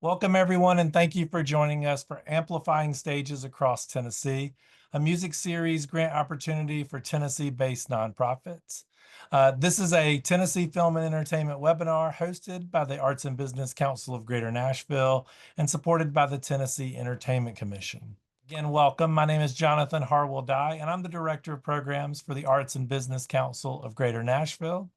Welcome, everyone, and thank you for joining us for Amplifying Stages Across Tennessee, a music series grant opportunity for Tennessee-based nonprofits. This is a Tennessee Film and Entertainment webinar hosted by the Arts and Business Council of Greater Nashville and supported by the Tennessee Entertainment Commission. Again, welcome. My name is Jonathan Harwell-Dye, and I'm the Director of Programs for the Arts and Business Council of Greater Nashville.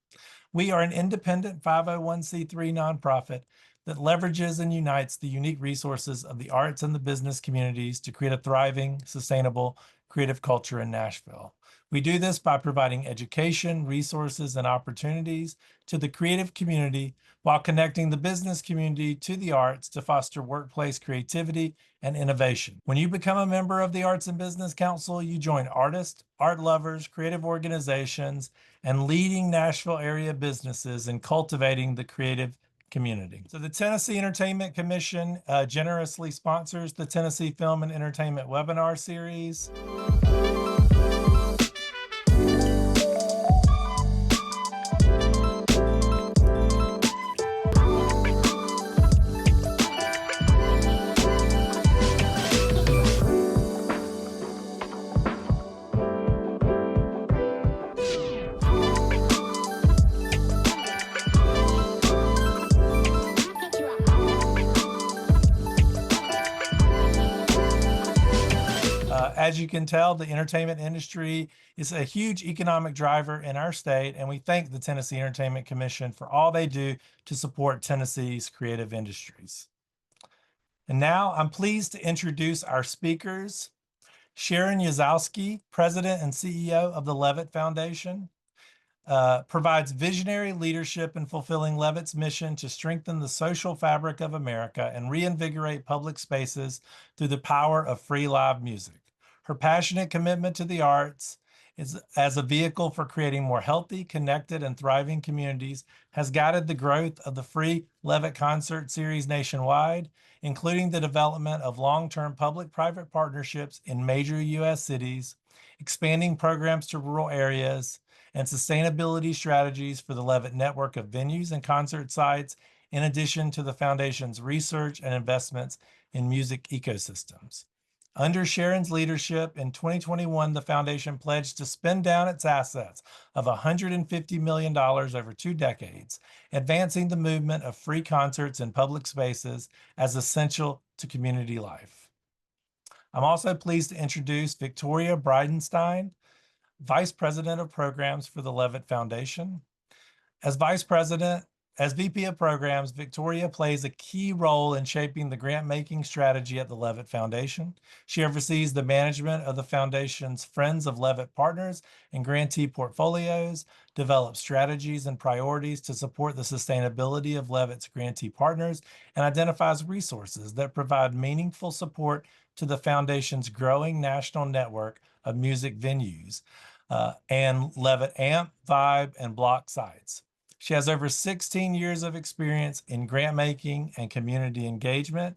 We are an independent 501c3 nonprofit that leverages and unites the unique resources of the arts and the business communities to create a thriving, sustainable, creative culture in Nashville. We do this by providing education, resources, and opportunities to the creative community while connecting the business community to the arts to foster workplace creativity and innovation. When you become a member of the Arts and Business Council, you join artists, art lovers, creative organizations, and leading Nashville area businesses in cultivating the creative community. So the Tennessee Entertainment Commission generously sponsors the Tennessee Film and Entertainment webinar series. As you can tell, the entertainment industry is a huge economic driver in our state, and we thank the Tennessee Entertainment Commission for all they do to support Tennessee's creative industries. And now I'm pleased to introduce our speakers. Sharon Yazowski, President and CEO of the Levitt Foundation, provides visionary leadership in fulfilling Levitt's mission to strengthen the social fabric of America and reinvigorate public spaces through the power of free live music. Her passionate commitment to the arts as a vehicle for creating more healthy, connected, and thriving communities has guided the growth of the free Levitt Concert Series nationwide, including the development of long-term public-private partnerships in major U.S. cities, expanding programs to rural areas, and sustainability strategies for the Levitt network of venues and concert sites, in addition to the Foundation's research and investments in music ecosystems. Under Sharon's leadership, in 2021, the Foundation pledged to spend down its assets of $150 million over 2 decades, advancing the movement of free concerts in public spaces as essential to community life. I'm also pleased to introduce Victoria Bridenstine, Vice President of Programs for the Levitt Foundation. As VP of Programs, Victoria plays a key role in shaping the grant-making strategy at the Levitt Foundation. She oversees the management of the Foundation's Friends of Levitt Partners and grantee portfolios, develops strategies and priorities to support the sustainability of Levitt's grantee partners, and identifies resources that provide meaningful support to the Foundation's growing national network of music venues and Levitt AMP, Vibe, and Block sites. She has over 16 years of experience in grant making and community engagement.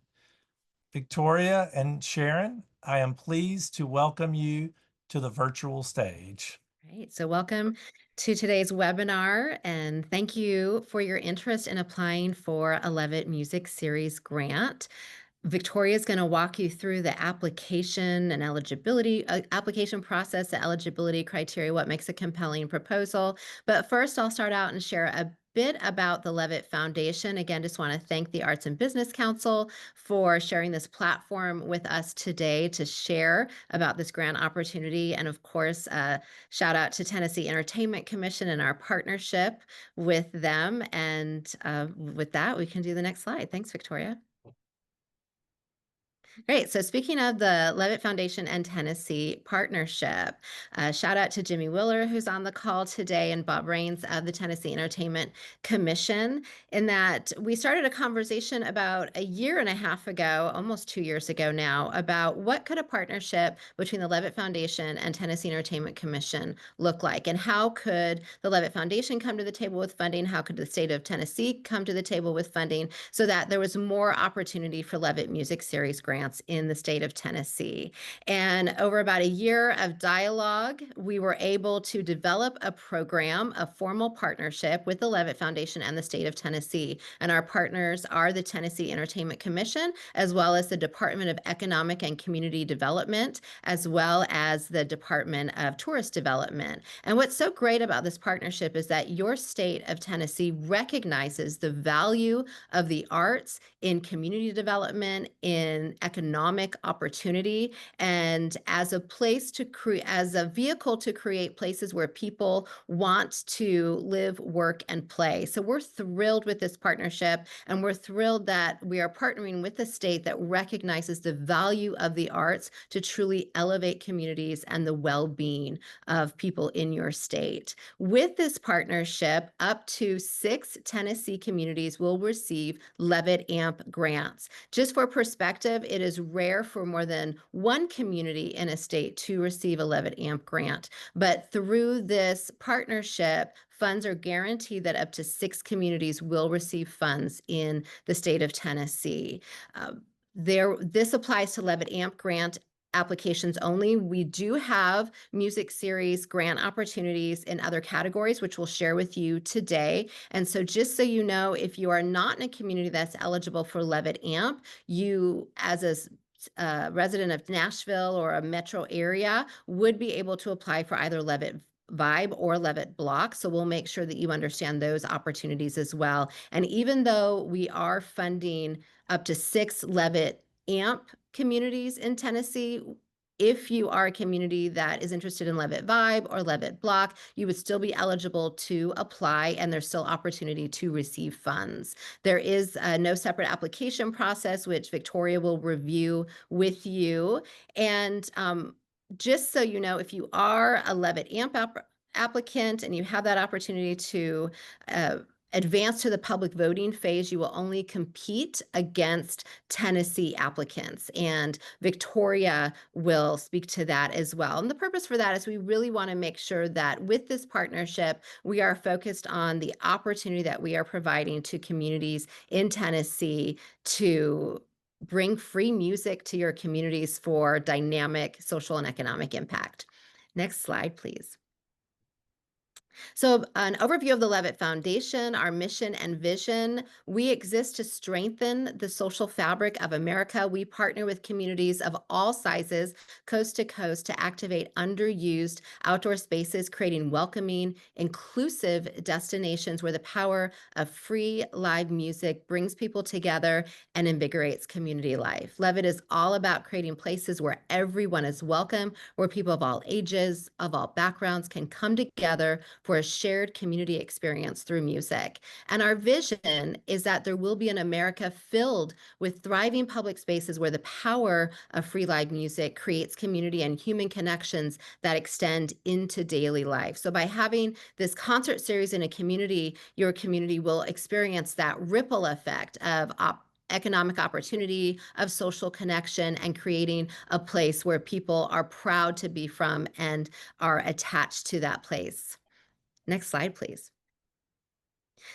Victoria and Sharon, I am pleased to welcome you to the virtual stage. Great. So welcome to today's webinar, and thank you for your interest in applying for a Levitt Music Series grant. Victoria is going to walk you through the application and eligibility application process, the eligibility criteria, what makes a compelling proposal. But first, I'll start out and share a bit about the Levitt Foundation. Again, just want to thank the Arts and Business Council for sharing this platform with us today to share about this grant opportunity. And of course, shout out to Tennessee Entertainment Commission and our partnership with them. And with that, we can do the next slide. Thanks, Victoria. Great. So speaking of the Levitt Foundation and Tennessee partnership, shout out to Jimmy Willer, who's on the call today, and Bob Rains of the Tennessee Entertainment Commission, in that we started a conversation about a year and a half ago, almost 2 years ago now, about what could a partnership between the Levitt Foundation and Tennessee Entertainment Commission look like, and how could the Levitt Foundation come to the table with funding, how could the state of Tennessee come to the table with funding, so that there was more opportunity for Levitt Music Series grants grants in the state of Tennessee. And over about a year of dialogue, we were able to develop a program, a formal partnership with the Levitt Foundation and the state of Tennessee. And our partners are the Tennessee Entertainment Commission, as well as the Department of Economic and Community Development, as well as the Department of Tourist Development. And what's so great about this partnership is that your state of Tennessee recognizes the value of the arts in community development, in economic opportunity, and as a place to create, as a vehicle to create places where people want to live, work, and play. So we're thrilled with this partnership, and we're thrilled that we are partnering with a state that recognizes the value of the arts to truly elevate communities and the well-being of people in your state. With this partnership, up to 6 Tennessee communities will receive Levitt AMP grants. Just for perspective, it is rare for more than one community in a state to receive a Levitt AMP grant. But through this partnership, funds are guaranteed that up to 6 communities will receive funds in the state of Tennessee. This applies to Levitt AMP grant applications only. We do have music series grant opportunities in other categories, which we'll share with you today. And so just so you know, if you are not in a community that's eligible for Levitt AMP, you as a resident of Nashville or a metro area would be able to apply for either Levitt Vibe or Levitt Block. So we'll make sure that you understand those opportunities as well. And even though we are funding up to 6 Levitt AMP communities in Tennessee, if you are a community that is interested in Levitt Vibe or Levitt Block, you would still be eligible to apply, and there's still opportunity to receive funds. There is no separate application process, which Victoria will review with you. And just so you know, if you are a Levitt AMP applicant and you have that opportunity to advance to the public voting phase, you will only compete against Tennessee applicants. And Victoria will speak to that as well. And the purpose for that is we really want to make sure that with this partnership, we are focused on the opportunity that we are providing to communities in Tennessee to bring free music to your communities for dynamic social and economic impact. Next slide, please. So an overview of the Levitt Foundation, our mission and vision. We exist to strengthen the social fabric of America. We partner with communities of all sizes, coast to coast, to activate underused outdoor spaces, creating welcoming, inclusive destinations where the power of free live music brings people together and invigorates community life. Levitt is all about creating places where everyone is welcome, where people of all ages, of all backgrounds can come together for a shared community experience through music. And our vision is that there will be an America filled with thriving public spaces where the power of free live music creates community and human connections that extend into daily life. So by having this concert series in a community, your community will experience that ripple effect of economic opportunity, of social connection, and creating a place where people are proud to be from and are attached to that place. Next slide, please.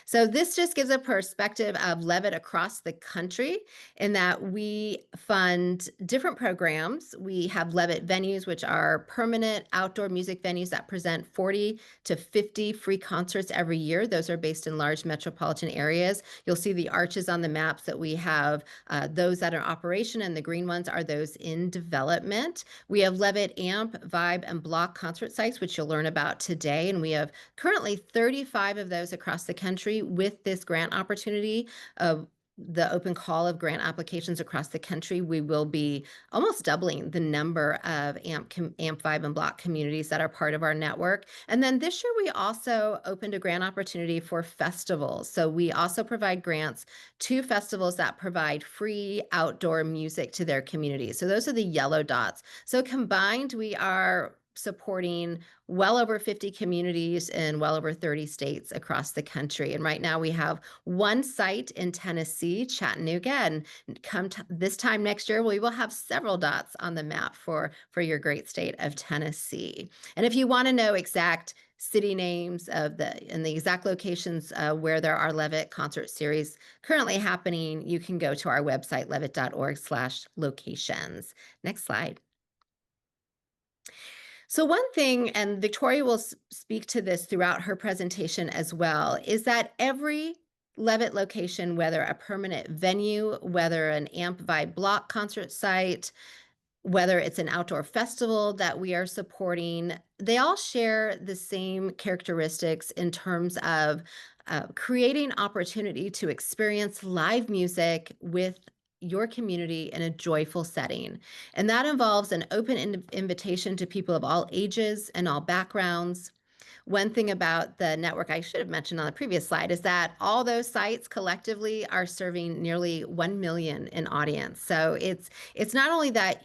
So this just gives a perspective of Levitt across the country in that we fund different programs. We have Levitt venues, which are permanent outdoor music venues that present 40 to 50 free concerts every year. Those are based in large metropolitan areas. You'll see the arches on the maps that we have, those that are in operation, and the green ones are those in development. We have Levitt AMP, Vibe, and Block concert sites, which you'll learn about today. And we have currently 35 of those across the country. With this grant opportunity of the open call of grant applications across the country, we will be almost doubling the number of AMP Vibe and Block communities that are part of our network. And then this year, we also opened a grant opportunity for festivals. So we also provide grants to festivals that provide free outdoor music to their communities. So those are the yellow dots. So combined, we are supporting well over 50 communities in well over 30 states across the country. And right now we have one site in Tennessee, Chattanooga, and this time next year, we will have several dots on the map for your great state of Tennessee. And if you want to know exact city names and the exact locations where there are Levitt concert series currently happening, you can go to our website, levitt.org/locations. Next slide. So one thing, and Victoria will speak to this throughout her presentation as well, is that every Levitt location, whether a permanent venue, whether an Amplify block concert site, whether it's an outdoor festival that we are supporting, they all share the same characteristics in terms of creating opportunity to experience live music with your community in a joyful setting. And that involves an open invitation to people of all ages and all backgrounds. One thing about the network I should have mentioned on the previous slide is that all those sites collectively are serving nearly 1 million in audience. So it's not only that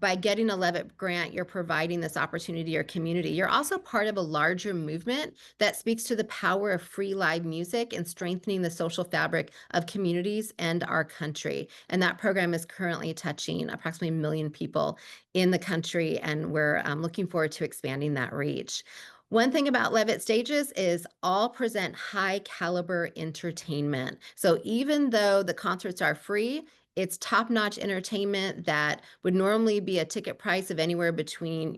by getting a Levitt grant, you're providing this opportunity to your community, you're also part of a larger movement that speaks to the power of free live music and strengthening the social fabric of communities and our country. And that program is currently touching approximately 1 million people in the country, and we're looking forward to expanding that reach. One thing about Levitt stages is all present high caliber entertainment. So even though the concerts are free, it's top-notch entertainment that would normally be a ticket price of anywhere between,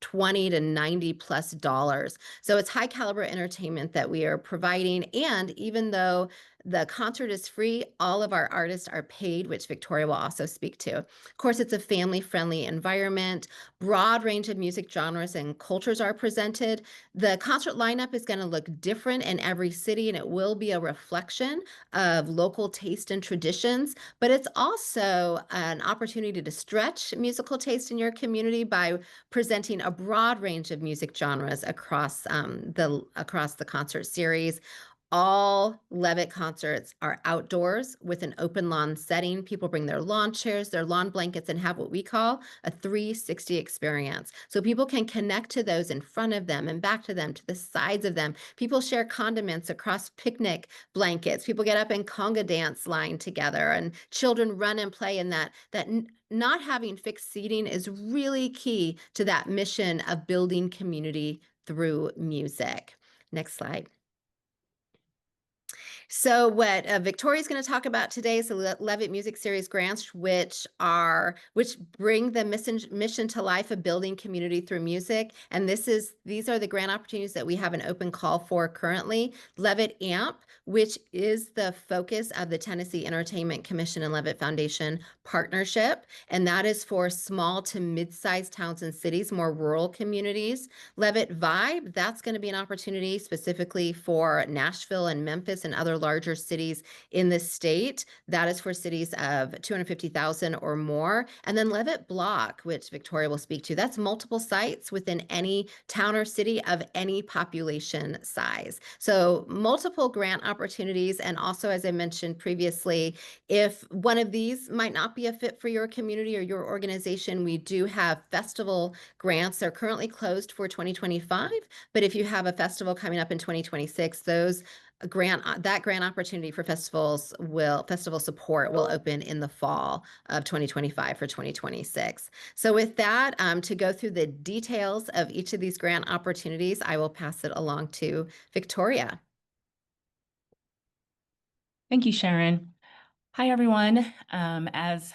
$20 to $90+. So it's high caliber entertainment that we are providing. And even though the concert is free, all of our artists are paid, which Victoria will also speak to. Of course, it's a family-friendly environment. Broad range of music genres and cultures are presented. The concert lineup is going to look different in every city, and it will be a reflection of local taste and traditions, but it's also an opportunity to stretch musical taste in your community by presenting a broad range of music genres across the concert series. All Levitt concerts are outdoors with an open lawn setting. People bring their lawn chairs, their lawn blankets, and have what we call a 360 experience. So people can connect to those in front of them and back to them, to the sides of them. People share condiments across picnic blankets. People get up and conga dance line together, and children run and play in that not having fixed seating is really key to that mission of building community through music. Next slide. So what Victoria is going to talk about today is the Levitt Music Series Grants, which bring the mission to life of building community through music. And these are the grant opportunities that we have an open call for currently. Levitt AMP, which is the focus of the Tennessee Entertainment Commission and Levitt Foundation partnership, and that is for small to mid-sized towns and cities, more rural communities. Levitt Vibe, that's going to be an opportunity specifically for Nashville and Memphis and other larger cities in the state. That is for cities of 250,000 or more. And then Levitt Block, which Victoria will speak to, that's multiple sites within any town or city of any population size. So multiple grant opportunities. And also, as I mentioned previously, if one of these might not be a fit for your community or your organization, we do have festival grants. They're currently closed for 2025, but if you have a festival coming up in 2026, that grant opportunity for festival support will open in the fall of 2025 for 2026. So with that, to go through the details of each of these grant opportunities, I will pass it along to Victoria. Thank you, Sharon. Hi, everyone. As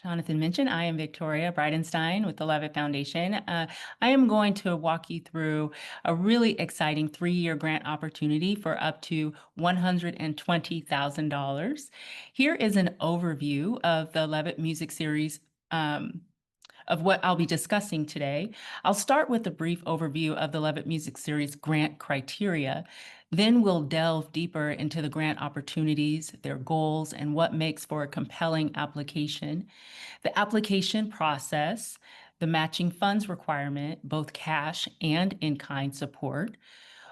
Jonathan mentioned, I am Victoria Bridenstine with the Levitt Foundation. I am going to walk you through a really exciting 3-year grant opportunity for up to $120,000. Here is an overview of the Levitt Music Series of what I'll be discussing today. I'll start with a brief overview of the Levitt Music Series grant criteria. Then we'll delve deeper into the grant opportunities, their goals, and what makes for a compelling application. The application process, the matching funds requirement, both cash and in-kind support.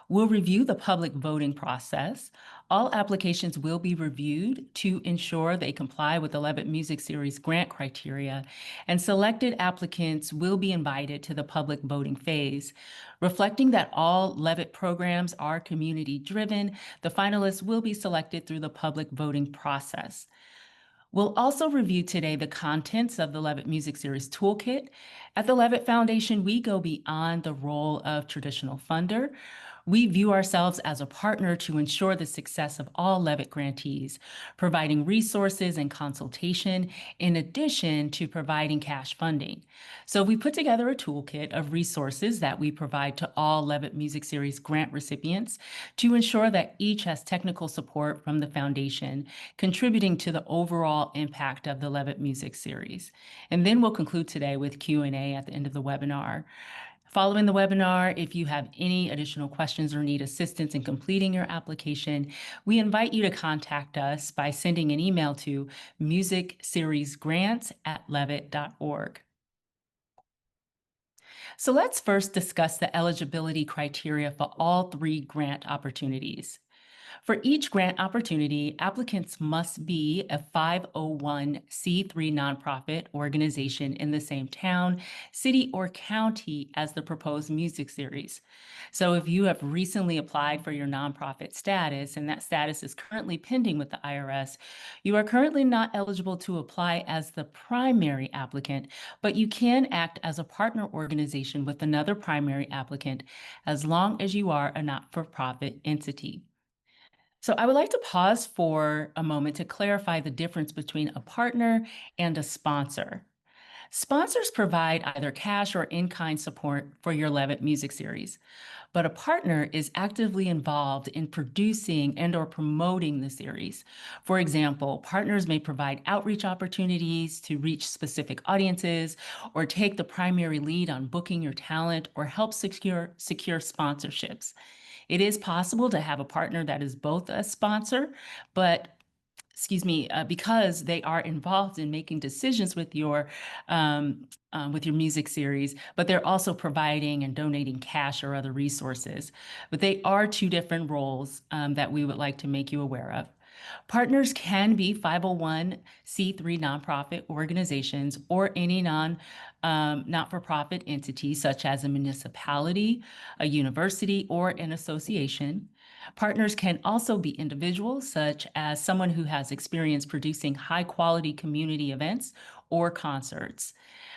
We'll review the public voting process. All applications will be reviewed to ensure they comply with the Levitt Music Series grant criteria, and selected applicants will be invited to the public voting phase. Reflecting that all Levitt programs are community-driven, the finalists will be selected through the public voting process. We'll also review today the contents of the Levitt Music Series Toolkit. At the Levitt Foundation, we go beyond the role of traditional funder. We view ourselves as a partner to ensure the success of all Levitt grantees, providing resources and consultation in addition to providing cash funding. So we put together a toolkit of resources that we provide to all Levitt Music Series grant recipients to ensure that each has technical support from the foundation, contributing to the overall impact of the Levitt Music Series. And then we'll conclude today with Q&A at the end of the webinar. Following the webinar, if you have any additional questions or need assistance in completing your application, we invite you to contact us by sending an email to musicseriesgrants@levitt.org. So let's first discuss the eligibility criteria for all 3 grant opportunities. For each grant opportunity, applicants must be a 501c3 nonprofit organization in the same town, city, or county as the proposed music series. So if you have recently applied for your nonprofit status and that status is currently pending with the IRS, you are currently not eligible to apply as the primary applicant, but you can act as a partner organization with another primary applicant as long as you are a not-for-profit entity. So I would like to pause for a moment to clarify the difference between a partner and a sponsor. Sponsors provide either cash or in-kind support for your Levitt Music Series, but a partner is actively involved in producing and or promoting the series. For example, partners may provide outreach opportunities to reach specific audiences or take the primary lead on booking your talent or help secure sponsorships. It is possible to have a partner that is both a sponsor, but because they are involved in making decisions with your music series, but they're also providing and donating cash or other resources. But they are 2 different roles that we would like to make you aware of. Partners can be 501c3 nonprofit organizations or any not-for-profit entity, such as a municipality, a university, or an association. Partners can also be individuals, such as someone who has experience producing high-quality community events or concerts.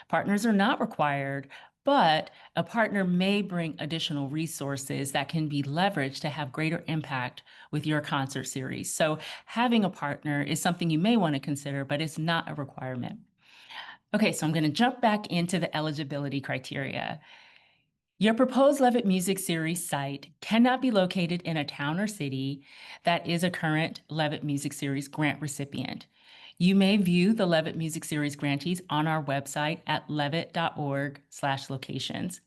Partners are not required, but a partner may bring additional resources that can be leveraged to have greater impact with your concert series. So having a partner is something you may want to consider, but it's not a requirement. Okay, so I'm going to jump back into the eligibility criteria. Your proposed Levitt Music Series site cannot be located in a town or city that is a current Levitt Music Series grant recipient. You may view the Levitt Music Series grantees on our website at levitt.org/locations.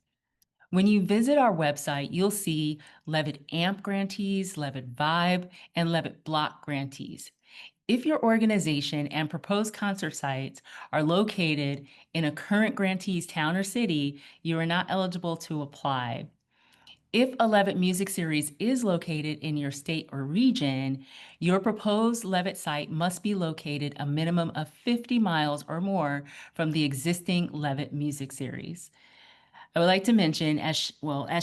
When you visit our website, you'll see Levitt AMP grantees, Levitt Vibe, and Levitt Block grantees. If your organization and proposed concert sites are located in a current grantee's town or city, you are not eligible to apply. If a Levitt Music Series is located in your state or region, your proposed Levitt site must be located a minimum of 50 miles or more from the existing Levitt Music Series. I would like to mention, as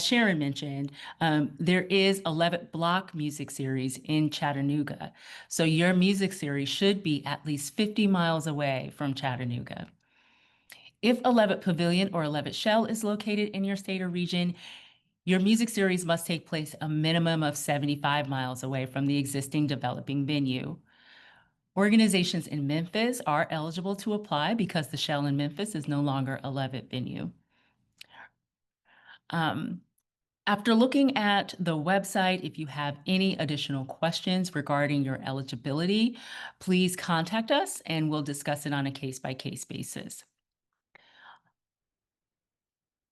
Sharon mentioned, there is a Levitt Block music series in Chattanooga. So your music series should be at least 50 miles away from Chattanooga. If a Levitt Pavilion or a Levitt Shell is located in your state or region, your music series must take place a minimum of 75 miles away from the existing developing venue. Organizations in Memphis are eligible to apply because the Shell in Memphis is no longer a Levitt venue. After looking at the website, if you have any additional questions regarding your eligibility, please contact us and we'll discuss it on a case-by-case basis.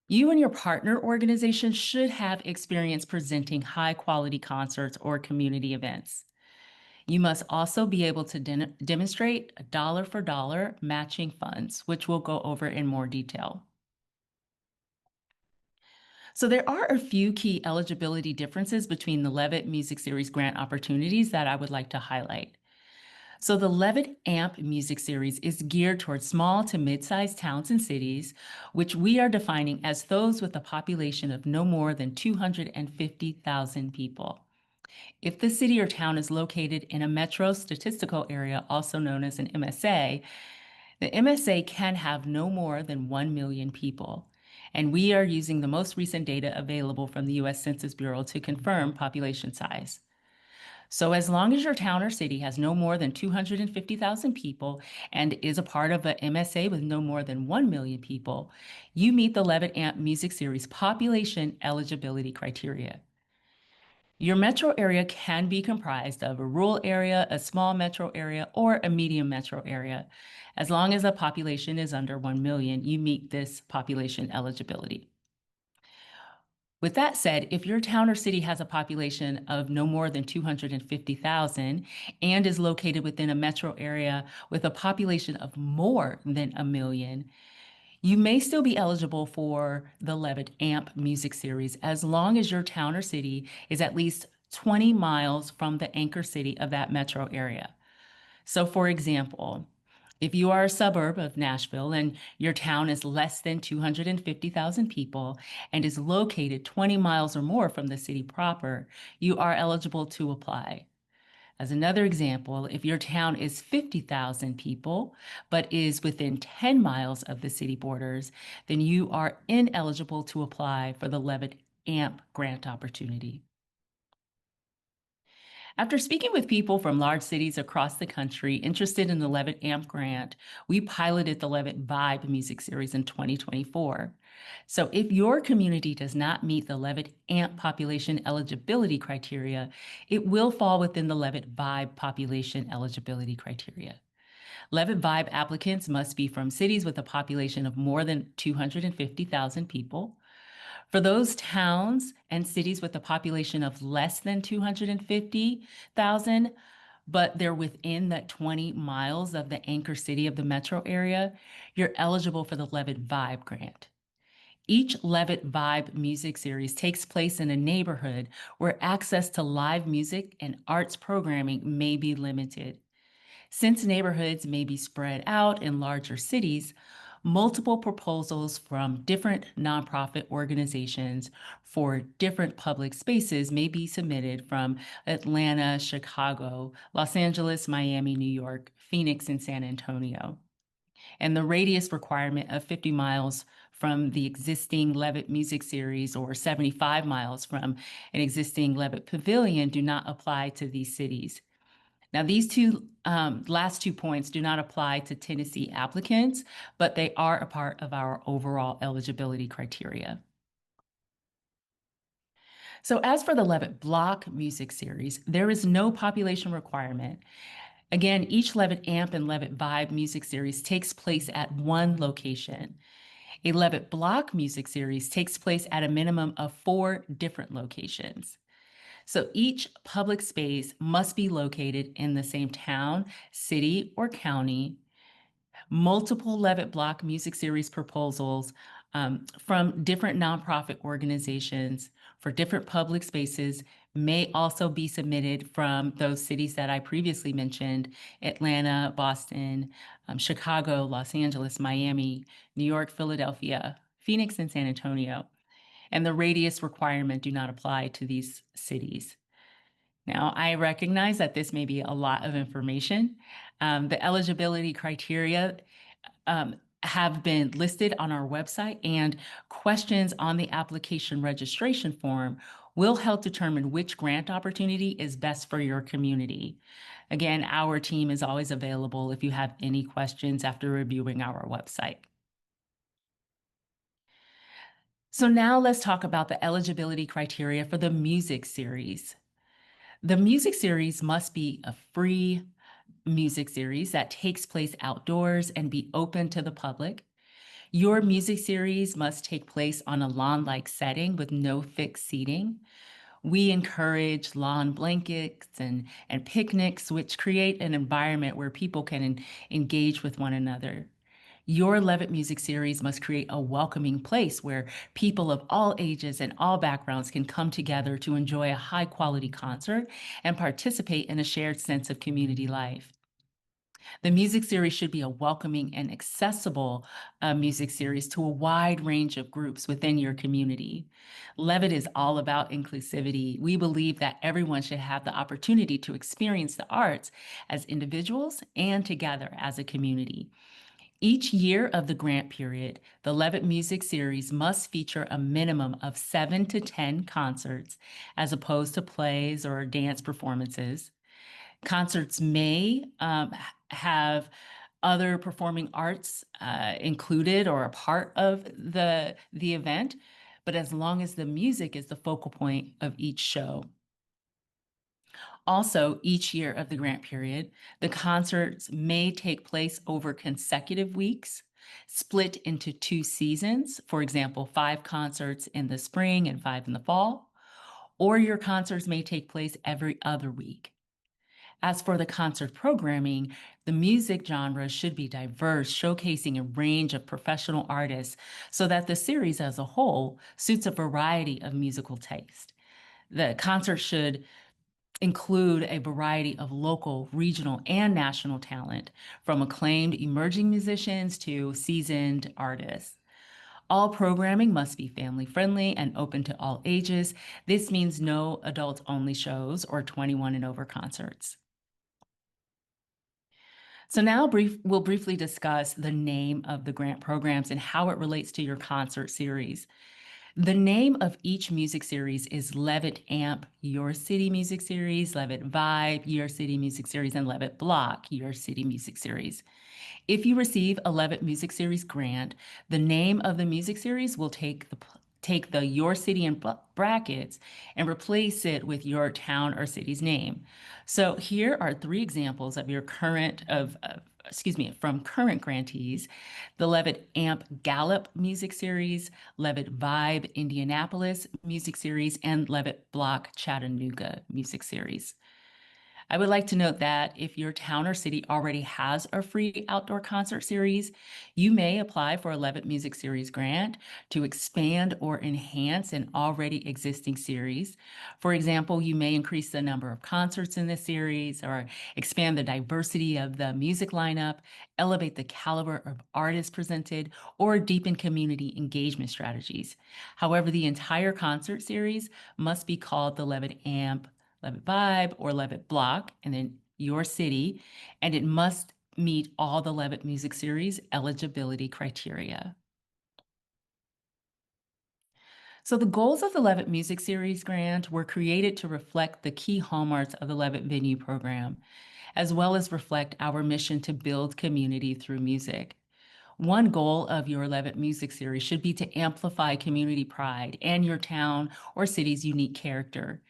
You and your partner organization should have experience presenting high-quality concerts or community events. You must also be able to demonstrate dollar-for-dollar matching funds, which we'll go over in more detail. So there are a few key eligibility differences between the Levitt Music Series grant opportunities that I would like to highlight. So the Levitt AMP Music Series is geared towards small to mid-sized towns and cities, which we are defining as those with a population of no more than 250,000 people. If the city or town is located in a metro statistical area, also known as an MSA, the MSA can have no more than 1 million people. And we are using the most recent data available from the US Census Bureau to confirm population size. So as long as your town or city has no more than 250,000 people and is a part of an MSA with no more than 1 million people, you meet the Levitt AMP Music Series population eligibility criteria. Your metro area can be comprised of a rural area, a small metro area, or a medium metro area. As long as the population is under 1 million, you meet this population eligibility. With that said, if your town or city has a population of no more than 250,000 and is located within a metro area with a population of more than 1 million, you may still be eligible for the Levitt AMP Music Series as long as your town or city is at least 20 miles from the anchor city of that metro area. So for example, if you are a suburb of Nashville and your town is less than 250,000 people and is located 20 miles or more from the city proper, you are eligible to apply. As another example, if your town is 50,000 people, but is within 10 miles of the city borders, then you are ineligible to apply for the Levitt AMP grant opportunity. After speaking with people from large cities across the country interested in the Levitt AMP grant, we piloted the Levitt Vibe Music Series in 2024. So if your community does not meet the Levitt AMP population eligibility criteria, it will fall within the Levitt Vibe population eligibility criteria. Levitt Vibe applicants must be from cities with a population of more than 250,000 people. For those towns and cities with a population of less than 250,000, but they're within that 20 miles of the anchor city of the metro area, you're eligible for the Levitt Vibe grant. Each Levitt Vibe music series takes place in a neighborhood where access to live music and arts programming may be limited. Since neighborhoods may be spread out in larger cities, multiple proposals from different nonprofit organizations for different public spaces may be submitted from Atlanta, Chicago, Los Angeles, Miami, New York, Phoenix, and San Antonio. And the radius requirement of 50 miles from the existing Levitt Music Series or 75 miles from an existing Levitt Pavilion do not apply to these cities. Now, these last two points do not apply to Tennessee applicants, but they are a part of our overall eligibility criteria. So as for the Levitt Block Music Series, there is no population requirement. Again, each Levitt AMP and Levitt Vibe Music Series takes place at one location. A Levitt Block Music Series takes place at a minimum of 4 different locations. So each public space must be located in the same town, city, or county. Multiple Levitt Block Music Series proposals from different nonprofit organizations for different public spaces may also be submitted from those cities that I previously mentioned: Atlanta, Boston, Chicago, Los Angeles, Miami, New York, Philadelphia, Phoenix, and San Antonio. And the radius requirement do not apply to these cities. Now, I recognize that this may be a lot of information. The eligibility criteria have been listed on our website, and questions on the application registration form will help determine which grant opportunity is best for your community. Again, our team is always available if you have any questions after reviewing our website. So now let's talk about the eligibility criteria for the music series. The music series must be a free music series that takes place outdoors and be open to the public. Your music series must take place on a lawn-like setting with no fixed seating. We encourage lawn blankets and picnics, which create an environment where people can engage with one another. Your Levitt Music Series must create a welcoming place where people of all ages and all backgrounds can come together to enjoy a high-quality concert and participate in a shared sense of community life. The music series should be a welcoming and accessible music series to a wide range of groups within your community. Levitt is all about inclusivity. We believe that everyone should have the opportunity to experience the arts as individuals and together as a community. Each year of the grant period, the Levitt Music Series must feature a minimum of 7 to 10 concerts, as opposed to plays or dance performances. Concerts may have other performing arts included or a part of the event, but as long as the music is the focal point of each show. Also, each year of the grant period, the concerts may take place over consecutive weeks, split into 2 seasons, for example, 5 concerts in the spring and 5 in the fall, or your concerts may take place every other week. As for the concert programming, the music genre should be diverse, showcasing a range of professional artists so that the series as a whole suits a variety of musical taste. The concert should include a variety of local, regional, and national talent, from acclaimed emerging musicians to seasoned artists. All programming must be family-friendly and open to all ages. This means no adult-only shows or 21 and over concerts. So now we'll briefly discuss the name of the grant programs and how it relates to your concert series. The name of each music series is Levitt Amp, Your City Music Series, Levitt Vibe, Your City Music Series, and Levitt Block, Your City Music Series. If you receive a Levitt Music Series grant, the name of the music series will take the Your City in brackets and replace it with your town or city's name. So here are 3 examples of your from current grantees: the Levitt Amp Gallup Music Series, Levitt Vibe Indianapolis Music Series, and Levitt Block Chattanooga Music Series. I would like to note that if your town or city already has a free outdoor concert series, you may apply for a Levitt Music Series grant to expand or enhance an already existing series. For example, you may increase the number of concerts in the series or expand the diversity of the music lineup, elevate the caliber of artists presented, or deepen community engagement strategies. However, the entire concert series must be called the Levitt Amp, Levitt Vibe, or Levitt Block, and then your city, and it must meet all the Levitt Music Series eligibility criteria. So the goals of the Levitt Music Series grant were created to reflect the key hallmarks of the Levitt Venue program, as well as reflect our mission to build community through music. One goal of your Levitt Music Series should be to amplify community pride and your town or city's unique character.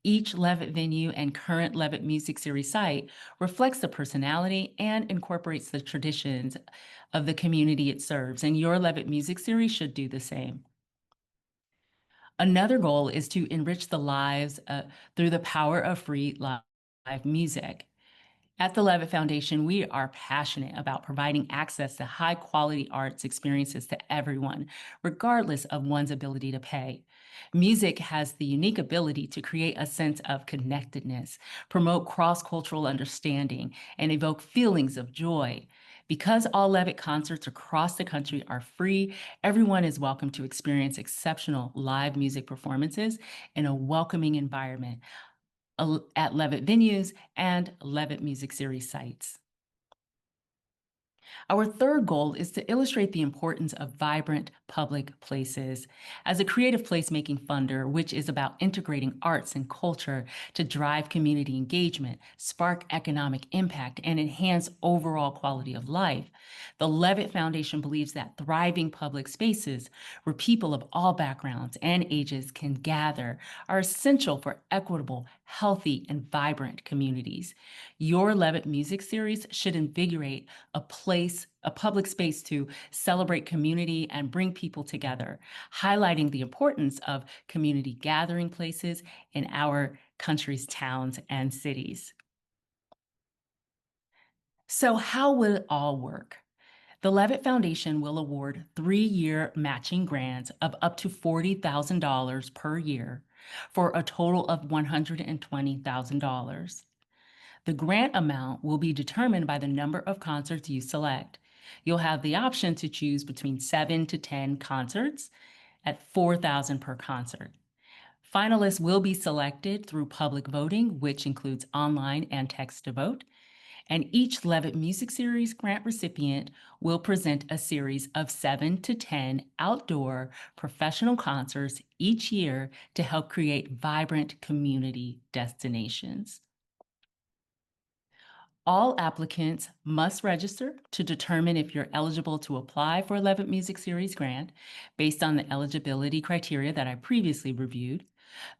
Each Levitt venue and current Levitt Music Series site reflects the personality and incorporates the traditions of the community it serves, and your Levitt Music Series should do the same. Another goal is to enrich the lives through the power of free live music. At the Levitt Foundation, we are passionate about providing access to high-quality arts experiences to everyone, regardless of one's ability to pay. Music has the unique ability to create a sense of connectedness, promote cross-cultural understanding, and evoke feelings of joy. Because all Levitt concerts across the country are free, everyone is welcome to experience exceptional live music performances in a welcoming environment at Levitt venues and Levitt Music Series sites. Our third goal is to illustrate the importance of vibrant public places. As a creative placemaking funder, which is about integrating arts and culture to drive community engagement, spark economic impact, and enhance overall quality of life, the Levitt Foundation believes that thriving public spaces where people of all backgrounds and ages can gather are essential for equitable, healthy, and vibrant communities. Your Levitt Music Series should invigorate a public space to celebrate community and bring people together, highlighting the importance of community gathering places in our country's towns and cities. So how will it all work? The Levitt Foundation will award 3-year matching grants of up to $40,000 per year for a total of $120,000. The grant amount will be determined by the number of concerts you select. You'll have the option to choose between 7 to 10 concerts at $4,000 per concert. Finalists will be selected through public voting, which includes online and text to vote. And each Levitt Music Series grant recipient will present a series of 7 to 10 outdoor professional concerts each year to help create vibrant community destinations. All applicants must register to determine if you're eligible to apply for a Levitt Music Series grant based on the eligibility criteria that I previously reviewed.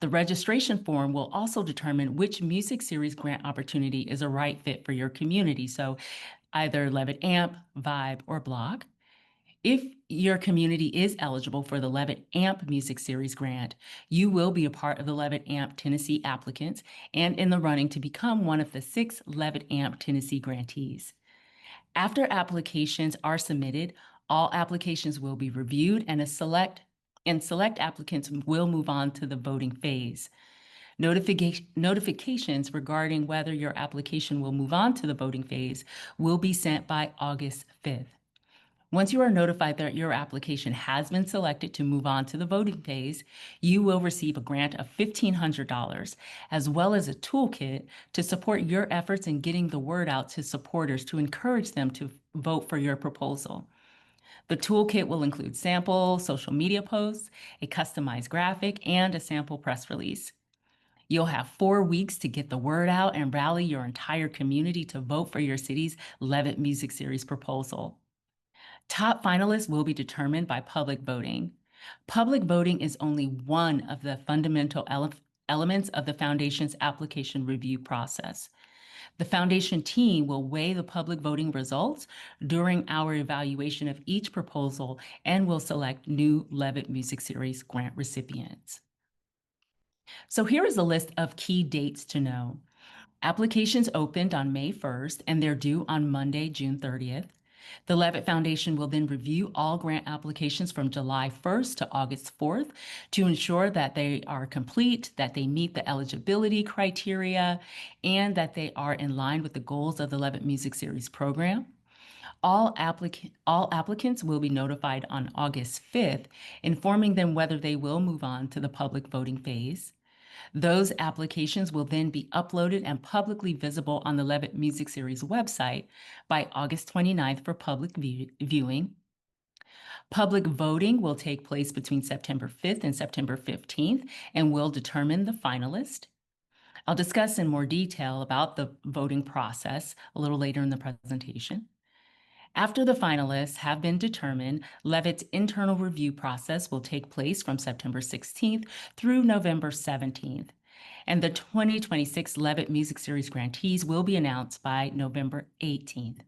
The registration form will also determine which music series grant opportunity is a right fit for your community, so either Levitt AMP, Vibe, or Block. If your community is eligible for the Levitt AMP Music Series grant, you will be a part of the Levitt AMP Tennessee applicants and in the running to become one of the 6 Levitt AMP Tennessee grantees. After applications are submitted, all applications will be reviewed and select applicants will move on to the voting phase. Notifications regarding whether your application will move on to the voting phase will be sent by August 5th. Once you are notified that your application has been selected to move on to the voting phase, you will receive a grant of $1,500, as well as a toolkit to support your efforts in getting the word out to supporters to encourage them to vote for your proposal. The toolkit will include sample social media posts, a customized graphic, and a sample press release. You'll have 4 weeks to get the word out and rally your entire community to vote for your city's Levitt Music Series proposal. Top finalists will be determined by public voting. Public voting is only one of the fundamental elements of the Foundation's application review process. The Foundation team will weigh the public voting results during our evaluation of each proposal and will select new Levitt Music Series grant recipients. So here is a list of key dates to know. Applications opened on May 1st and they're due on Monday, June 30th. The Levitt Foundation will then review all grant applications from July 1st to August 4th to ensure that they are complete, that they meet the eligibility criteria, and that they are in line with the goals of the Levitt Music Series program. All applicants will be notified on August 5th, informing them whether they will move on to the public voting phase. Those applications will then be uploaded and publicly visible on the Levitt Music Series website by August 29th for public viewing. Public voting will take place between September 5th and September 15th and will determine the finalist. I'll discuss in more detail about the voting process a little later in the presentation. After the finalists have been determined, Levitt's internal review process will take place from September 16th through November 17th. And the 2026 Levitt Music Series grantees will be announced by November 18th.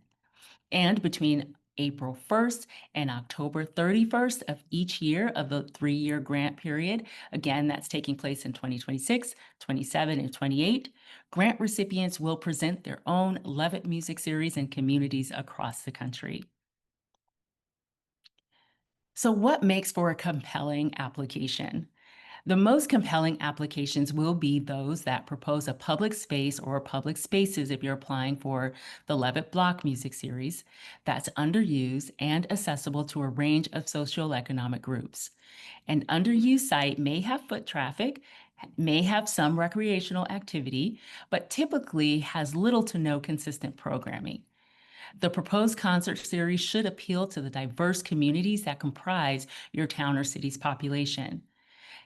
And between April 1st and October 31st of each year of the 3-year grant period, again, that's taking place in 2026, 27, and 28, grant recipients will present their own Levitt Music Series in communities across the country. So what makes for a compelling application? The most compelling applications will be those that propose a public space or public spaces if you're applying for the Levitt Block Music Series that's underused and accessible to a range of socioeconomic groups. An underused site may have foot traffic, may have some recreational activity, but typically has little to no consistent programming. The proposed concert series should appeal to the diverse communities that comprise your town or city's population.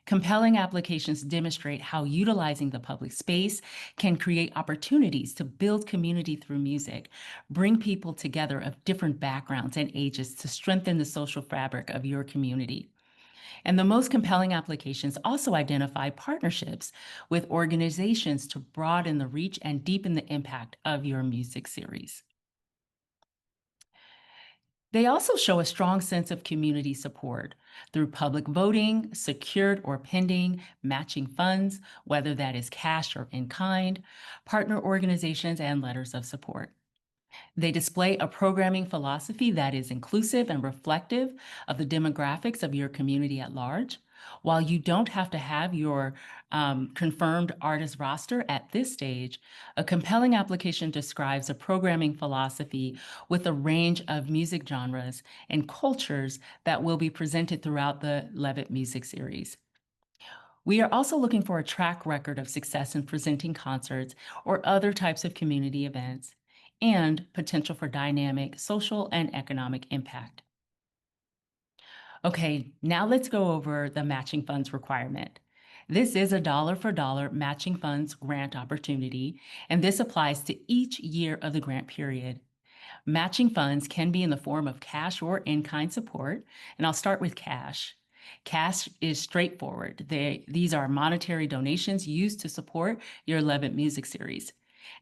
Compelling applications demonstrate how utilizing the public space can create opportunities to build community through music, bring people together of different backgrounds and ages to strengthen the social fabric of your community. And the most compelling applications also identify partnerships with organizations to broaden the reach and deepen the impact of your music series. They also show a strong sense of community support through public voting, secured or pending matching funds, whether that is cash or in kind, partner organizations, and letters of support. They display a programming philosophy that is inclusive and reflective of the demographics of your community at large. While you don't have to have your confirmed artist roster at this stage, a compelling application describes a programming philosophy with a range of music genres and cultures that will be presented throughout the Levitt Music Series. We are also looking for a track record of success in presenting concerts or other types of community events, and potential for dynamic social and economic impact. Okay, now let's go over the matching funds requirement. This is a dollar for dollar matching funds grant opportunity, and this applies to each year of the grant period. Matching funds can be in the form of cash or in-kind support, and I'll start with cash. Cash is straightforward. These are monetary donations used to support your Levitt Music Series.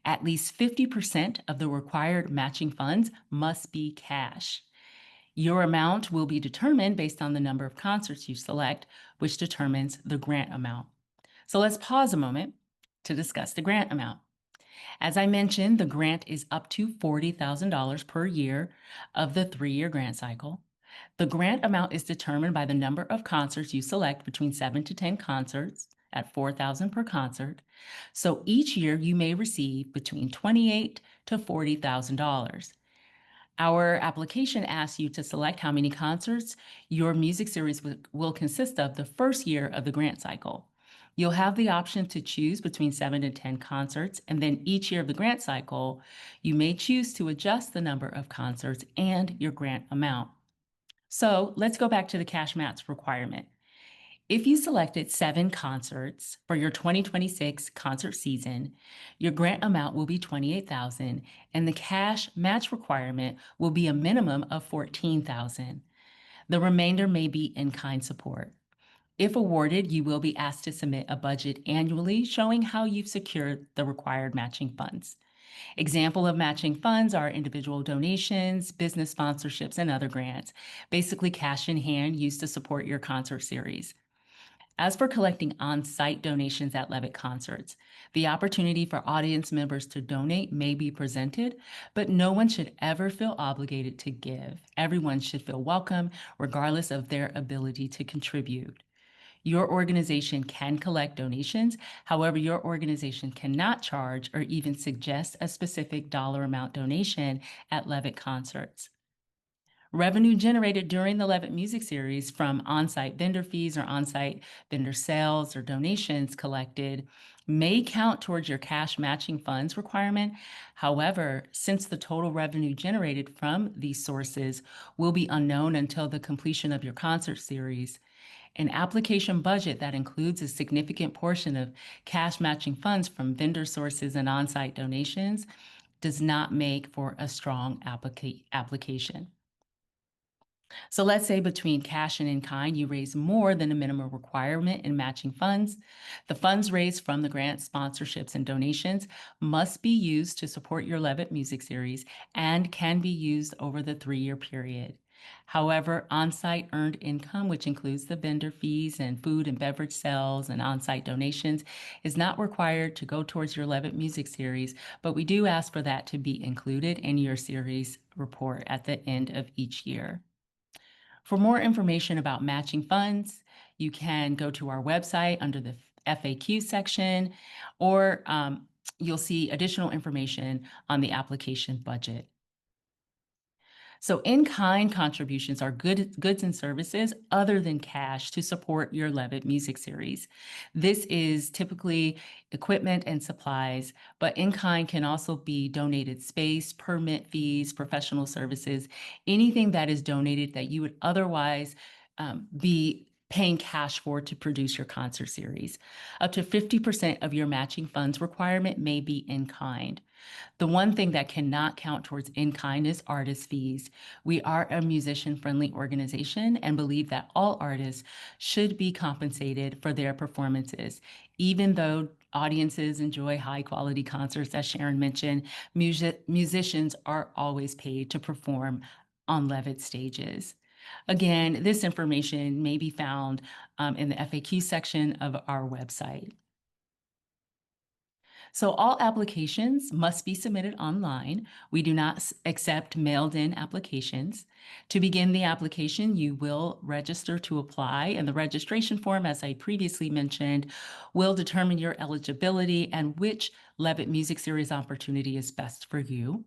At least 50% of the required matching funds must be cash. Your amount will be determined based on the number of concerts you select, which determines the grant amount. So let's pause a moment to discuss the grant amount. As I mentioned, the grant is up to $40,000 per year of the 3-year grant cycle. The grant amount is determined by the number of concerts you select, between 7 to 10 concerts at $4,000 per concert. So each year you may receive between $28,000 to $40,000. Our application asks you to select how many concerts your music series will consist of the first year of the grant cycle. You'll have the option to choose between 7 and 10 concerts, and then each year of the grant cycle, you may choose to adjust the number of concerts and your grant amount. So let's go back to the cash match requirement. If you selected 7 concerts for your 2026 concert season, your grant amount will be $28,000, and the cash match requirement will be a minimum of $14,000. The remainder may be in-kind support. If awarded, you will be asked to submit a budget annually showing how you've secured the required matching funds. Example of matching funds are individual donations, business sponsorships, and other grants, basically cash in hand used to support your concert series. As for collecting on-site donations at Levitt concerts, the opportunity for audience members to donate may be presented, but no one should ever feel obligated to give. Everyone should feel welcome, regardless of their ability to contribute. Your organization can collect donations. However, your organization cannot charge or even suggest a specific dollar amount donation at Levitt concerts. Revenue generated during the Levitt Music Series from on-site vendor fees or on-site vendor sales or donations collected may count towards your cash matching funds requirement. However, since the total revenue generated from these sources will be unknown until the completion of your concert series, an application budget that includes a significant portion of cash matching funds from vendor sources and on-site donations does not make for a strong application. So let's say between cash and in-kind, you raise more than a minimum requirement in matching funds. The funds raised from the grant sponsorships and donations must be used to support your Levitt Music Series and can be used over the 3-year period. However, on-site earned income, which includes the vendor fees and food and beverage sales and on-site donations, is not required to go towards your Levitt Music Series, but we do ask for that to be included in your series report at the end of each year. For more information about matching funds, you can go to our website under the FAQ section, or you'll see additional information on the application budget. So in-kind contributions are goods and services other than cash to support your Levitt Music Series. This is typically equipment and supplies, but in-kind can also be donated space, permit fees, professional services, anything that is donated that you would otherwise be paying cash for to produce your concert series. Up to 50% of your matching funds requirement may be in kind. The one thing that cannot count towards in-kind is artist fees. We are a musician-friendly organization and believe that all artists should be compensated for their performances. Even though audiences enjoy high-quality concerts, as Sharon mentioned, musicians are always paid to perform on Levitt stages. Again, this information may be found in the FAQ section of our website. So all applications must be submitted online. We do not accept mailed-in applications. To begin the application, you will register to apply, and the registration form, as I previously mentioned, will determine your eligibility and which Levitt Music Series opportunity is best for you.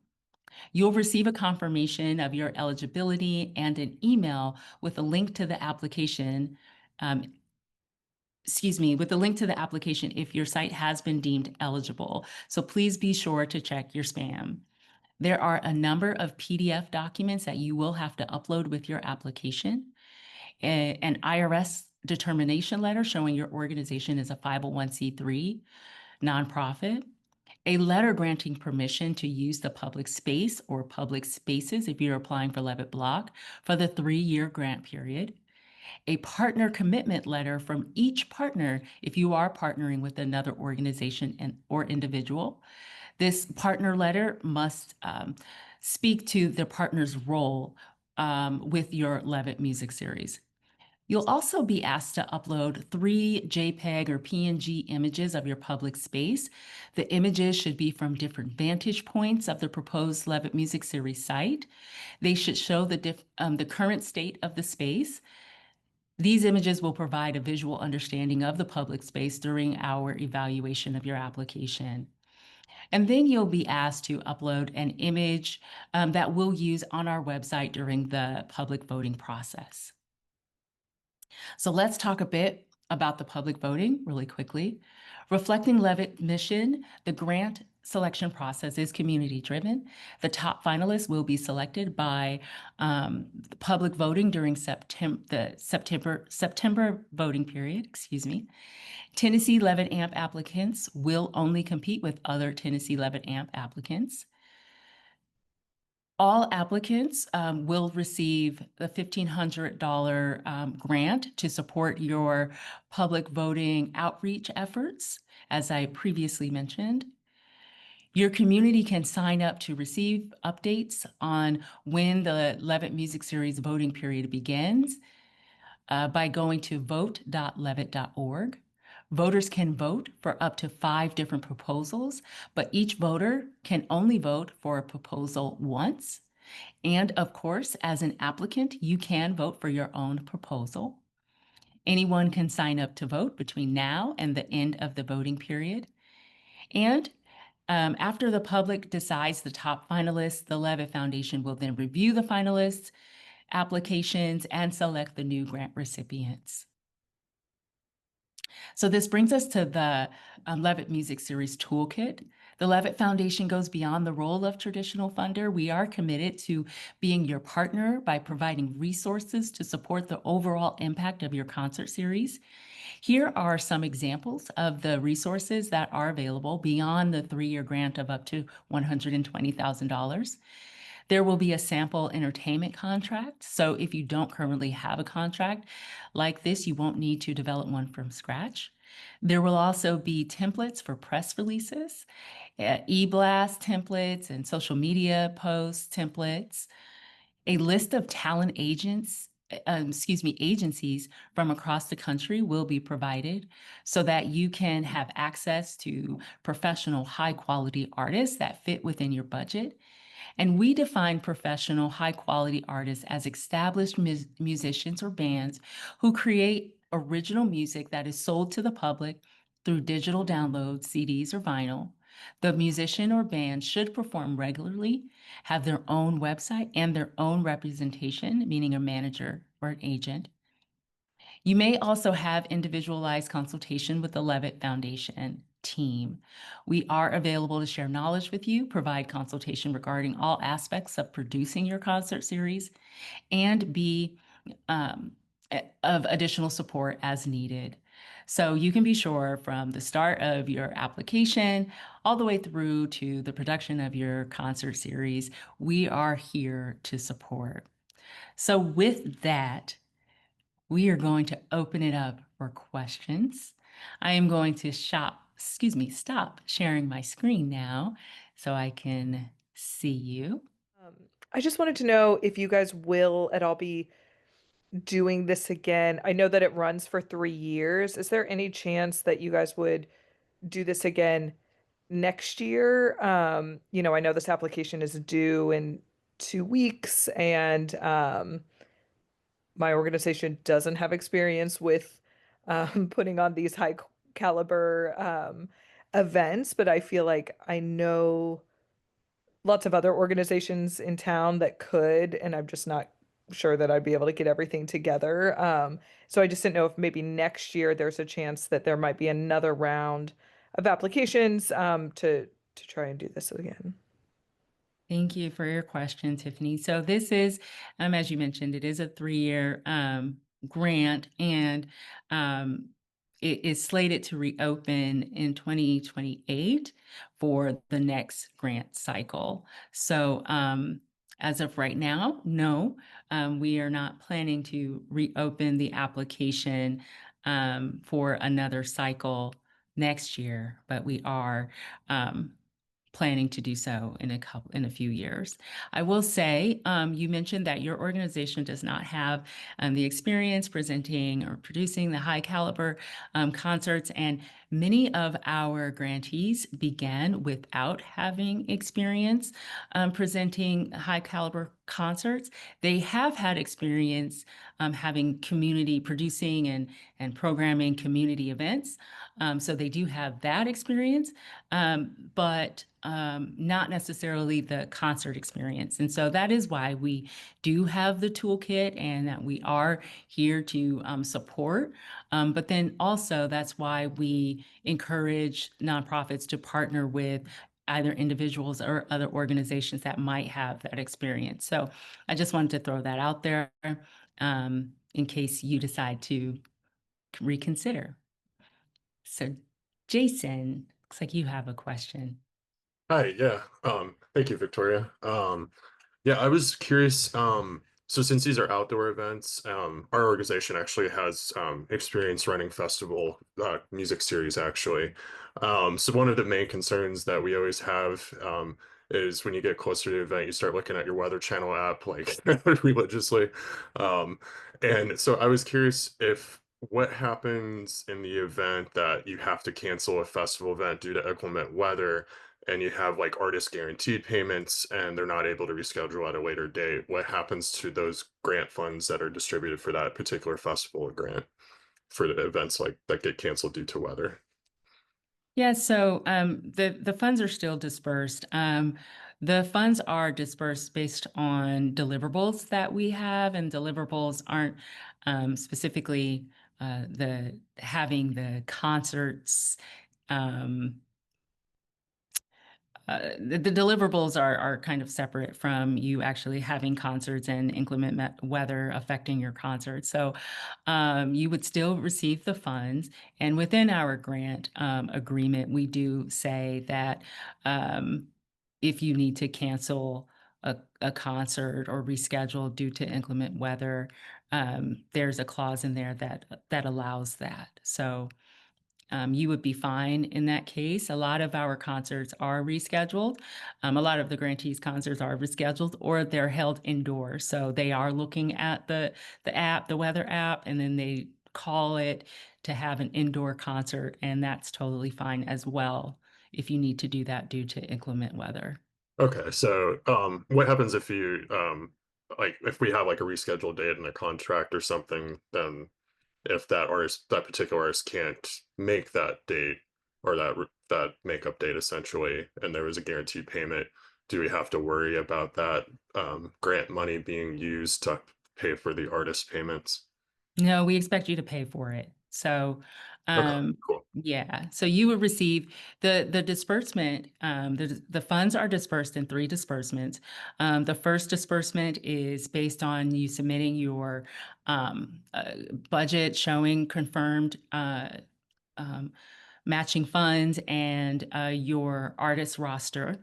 You'll receive a confirmation of your eligibility and an email with a link to the application with the link to the application if your site has been deemed eligible. So please be sure to check your spam. There are a number of PDF documents that you will have to upload with your application. An IRS determination letter showing your organization is a 501c3 nonprofit. A letter granting permission to use the public space or public spaces if you're applying for Levitt Block for the 3-year grant period. A partner commitment letter from each partner if you are partnering with another organization or individual. This partner letter must speak to the partner's role with your Levitt Music Series. You'll also be asked to upload 3 JPEG or PNG images of your public space. The images should be from different vantage points of the proposed Levitt Music Series site. They should show the current state of the space. These images will provide a visual understanding of the public space during our evaluation of your application. And then you'll be asked to upload an image that we'll use on our website during the public voting process. So let's talk a bit about the public voting really quickly. Reflecting Levitt mission, the grant selection process is community-driven. The top finalists will be selected by public voting during the September voting period, Tennessee Levitt AMP applicants will only compete with other Tennessee Levitt AMP applicants. All applicants will receive the $1,500 grant to support your public voting outreach efforts, as I previously mentioned. Your community can sign up to receive updates on when the Levitt Music Series voting period begins by going to vote.levitt.org. Voters can vote for up to 5 different proposals, but each voter can only vote for a proposal once. And of course, as an applicant, you can vote for your own proposal. Anyone can sign up to vote between now and the end of the voting period. And after the public decides the top finalists, the Levitt Foundation will then review the finalists' applications and select the new grant recipients. So this brings us to the Levitt Music Series Toolkit. The Levitt Foundation goes beyond the role of traditional funder. We are committed to being your partner by providing resources to support the overall impact of your concert series. Here are some examples of the resources that are available beyond the 3-year grant of up to $120,000. There will be a sample entertainment contract. So if you don't currently have a contract like this, you won't need to develop one from scratch. There will also be templates for press releases, e-blast templates and social media post templates, a list of talent agencies from across the country will be provided so that you can have access to professional high-quality artists that fit within your budget. And we define professional high-quality artists as established musicians or bands who create original music that is sold to the public through digital downloads, CDs, or vinyl. The musician or band should perform regularly, have their own website and their own representation, meaning a manager or an agent. You may also have individualized consultation with the Levitt Foundation team. We are available to share knowledge with you, provide consultation regarding all aspects of producing your concert series, and be of additional support as needed. So you can be sure from the start of your application all the way through to the production of your concert series, we are here to support. So with that, we are going to open it up for questions. I am going to stop sharing my screen now so I can see you. I just wanted to know if you guys will at all be doing this again. I know that it runs for 3 years. Is there any chance that you guys would do this again next year. I know this application is due in 2 weeks, and my organization doesn't have experience with putting on these high caliber events, but I feel like I know lots of other organizations in town that could, and I'm just not sure that I'd be able to get everything together. So I just didn't know if maybe next year there's a chance that there might be another round of applications to try and do this again. Thank you for your question, Tiffany. So this is, as you mentioned, it is a 3-year grant, and it is slated to reopen in 2028 for the next grant cycle. So as of right now, no, we are not planning to reopen the application for another cycle next year, but we are planning to do so in a few years. I will say, you mentioned that your organization does not have the experience presenting or producing the high caliber concerts, and many of our grantees began without having experience presenting high caliber concerts. They have had experience having community producing and programming community events. So they do have that experience, but not necessarily the concert experience. And so that is why we do have the toolkit and that we are here to support. But then also that's why we encourage nonprofits to partner with either individuals or other organizations that might have that experience. So I just wanted to throw that out there in case you decide to reconsider. So Jason, looks like you have a question. Hi, yeah. Thank you, Victoria. Yeah, I was curious. So since these are outdoor events, our organization actually has experience running festival music series actually. So one of the main concerns that we always have is when you get closer to the event, you start looking at your Weather Channel app like religiously. Um, and so I was curious if what happens in the event that you have to cancel a festival event due to inclement weather and you have like artist guaranteed payments and they're not able to reschedule at a later date, what happens to those grant funds that are distributed for that particular festival or grant for the events like that get canceled due to weather? Yeah, so the funds are still dispersed. The funds are dispersed based on deliverables that we have, and deliverables aren't specifically the having the concerts. The deliverables are kind of separate from you actually having concerts and inclement weather affecting your concerts. So you would still receive the funds. And within our grant agreement, we do say that if you need to cancel a concert or reschedule due to inclement weather, there's a clause in there that allows that. So you would be fine in that case. A lot of our concerts are rescheduled. A lot of the grantees' concerts are rescheduled or they're held indoors. So they are looking at the app, the weather app, and then they call it to have an indoor concert, and that's totally fine as well if you need to do that due to inclement weather. Okay, so what happens if you like if we have like a rescheduled date in a contract or something, then if that particular artist can't make that date or that makeup date essentially, and there was a guaranteed payment, do we have to worry about that grant money being used to pay for the artist payments? No, we expect you to pay for it. So, Okay, cool. yeah, so you would receive the disbursement. The funds are dispersed in 3 disbursements. The first disbursement is based on you submitting your budget showing confirmed matching funds and your artist roster.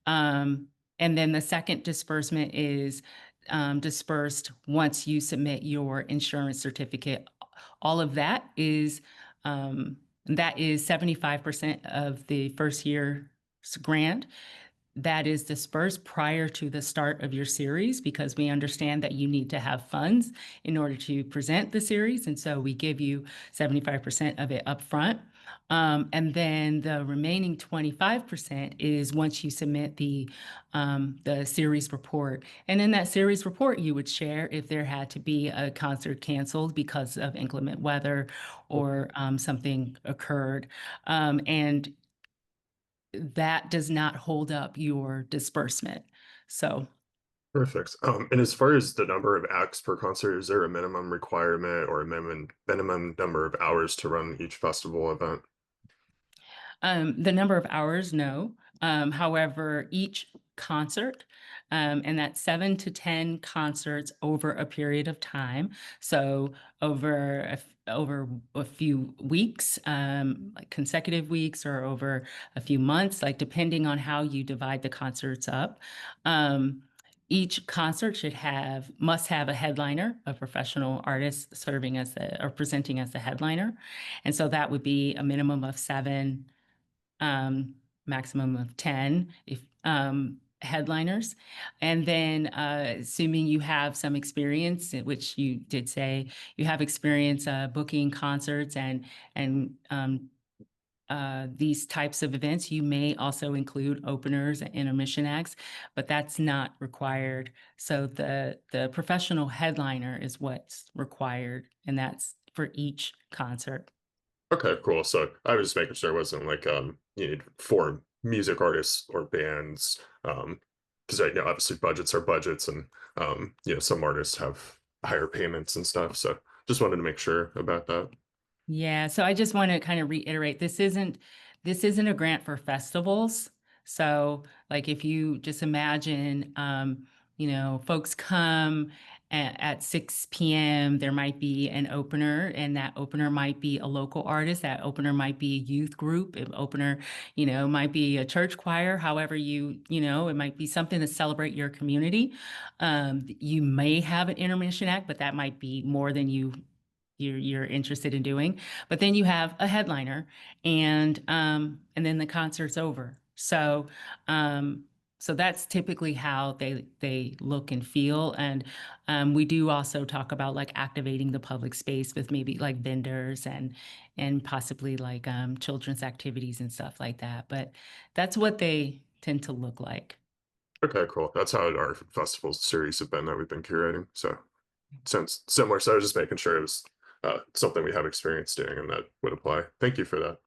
And then the second disbursement is dispersed once you submit your insurance certificate. All of that is 75% of the first year's grant. That is dispersed prior to the start of your series because we understand that you need to have funds in order to present the series. And so we give you 75% of it upfront. And then the remaining 25% is once you submit the series report. And in that series report, you would share if there had to be a concert canceled because of inclement weather or something occurred. And that does not hold up your disbursement. So Perfect. And as far as the number of acts per concert, is there a minimum requirement or a minimum number of hours to run each festival event? the number of hours, no. However, each concert, and that's 7 to 10 concerts over a period of time. So over a few weeks, like consecutive weeks, or over a few months, like depending on how you divide the concerts up. Each concert must have a headliner, a professional artist serving as or presenting as the headliner. And so that would be a minimum of 7, maximum of 10 if headliners. And then assuming you have some experience, which you did say you have experience booking concerts and these types of events, you may also include openers and intermission acts, but that's not required. So the professional headliner is what's required, and that's for each concert. Okay, cool. So I was just making sure it wasn't like you need 4 music artists or bands. Because right now obviously budgets are budgets, and some artists have higher payments and stuff. So just wanted to make sure about that. Yeah, so I just want to kind of reiterate, this isn't a grant for festivals. So like if you just imagine, folks come at 6 p.m., there might be an opener, and that opener might be a local artist. That opener might be a youth group. An opener, might be a church choir. However, it might be something to celebrate your community. You may have an intermission act, but that might be more than you're interested in doing. But then you have a headliner, and then the concert's over. So so that's typically how they look and feel. And we do also talk about like activating the public space with maybe like vendors and possibly like children's activities and stuff like that. But that's what they tend to look like. Okay, cool. That's how our festival series have been that we've been curating. So sounds similar. So I was just making sure it was something we have experience doing and that would apply. Thank you for that.